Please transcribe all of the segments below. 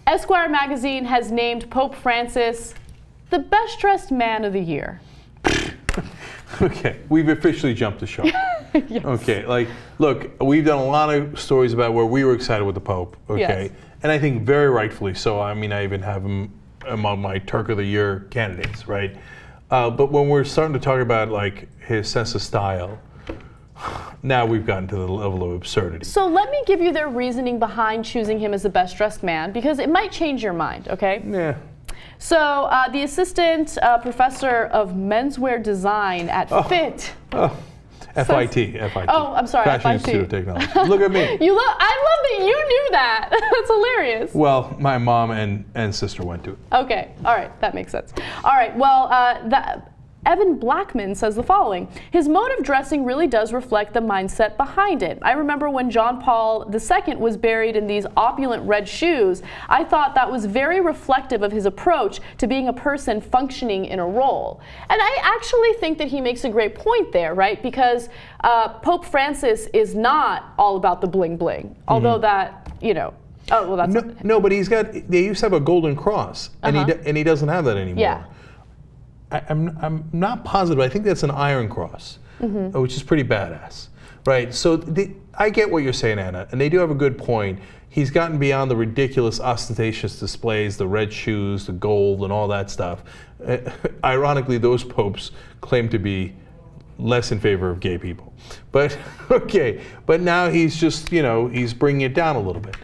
Esquire magazine has named Pope Francis the best dressed man of the year. Okay, we've officially jumped the shark. Yes. Okay, like, look, we've done a lot of stories about where we were excited with the Pope, okay? Yes. And I think very rightfully so. I mean, I even have him among my Turk of the Year candidates, right? But when we're starting to talk about, like, his sense of style, now we've gotten to the level of absurdity. So let me give you their reasoning behind choosing him as the best dressed man, because it might change your mind, okay? Yeah. So the assistant professor of menswear design at FIT. FIT. Oh, I'm sorry, Fashion FIT. Institute of Technology. Look at me. I love that you knew that. That's hilarious. Well, my mom and sister went to it. Okay, all right, that makes sense. All right, well, Evan Blackman says the following: his mode of dressing really does reflect the mindset behind it. I remember when John Paul II was buried in these opulent red shoes, I thought that was very reflective of his approach to being a person functioning in a role. And I actually think that he makes a great point there, right? Because Pope Francis is not all about the bling bling, although that, oh, well, that's no, but they used to have a golden cross, and he doesn't have that anymore. Yeah. I'm not positive. I think that's an iron cross, which is pretty badass, right? So I get what you're saying, Anna, and they do have a good point. He's gotten beyond the ridiculous, ostentatious displays, the red shoes, the gold, and all that stuff. Ironically, those popes claim to be less in favor of gay people. But, okay, but now he's just, he's bringing it down a little bit.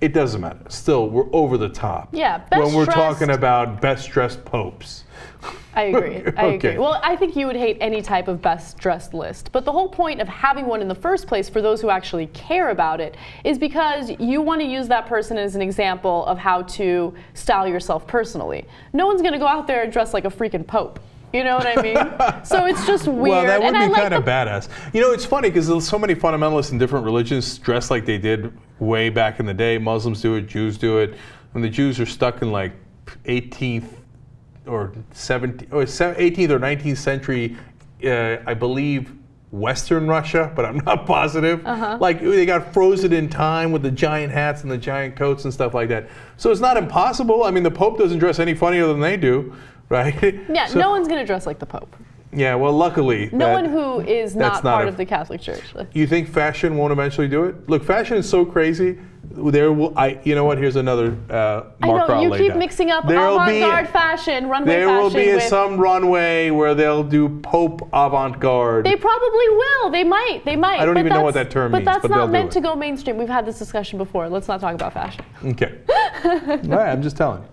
It doesn't matter. Still, we're over the top. Yeah, when we're talking about best dressed popes. I agree. I agree. Well, I think you would hate any type of best dressed list. But the whole point of having one in the first place, for those who actually care about it, is because you want to use that person as an example of how to style yourself personally. No one's going to go out there and dress like a freaking pope. You know what I mean? So it's just weird. Well, that would be kind of badass. It's funny because there's so many fundamentalists in different religions dress like they did way back in the day. Muslims do it, Jews do it. When the Jews are stuck in like 18th or 18th or 19th century, I believe, Western Russia, but I'm not positive. Like they got frozen in time with the giant hats and the giant coats and stuff like that. So it's not impossible. I mean, the Pope doesn't dress any funnier than they do. Right? Yeah, so, no one's going to dress like the Pope. Yeah, well, luckily. No one who is not part of the Catholic Church. You think fashion won't eventually do it? Look, fashion is so crazy. You know what? Here's another marker I'll lay down. You keep mixing up avant-garde fashion, runway fashion. There will be some runway where they'll do Pope avant-garde. They probably will. They might. I don't even know what that term means. But that's not meant to go mainstream. We've had this discussion before. Let's not talk about fashion. Okay. All right, I'm just telling you.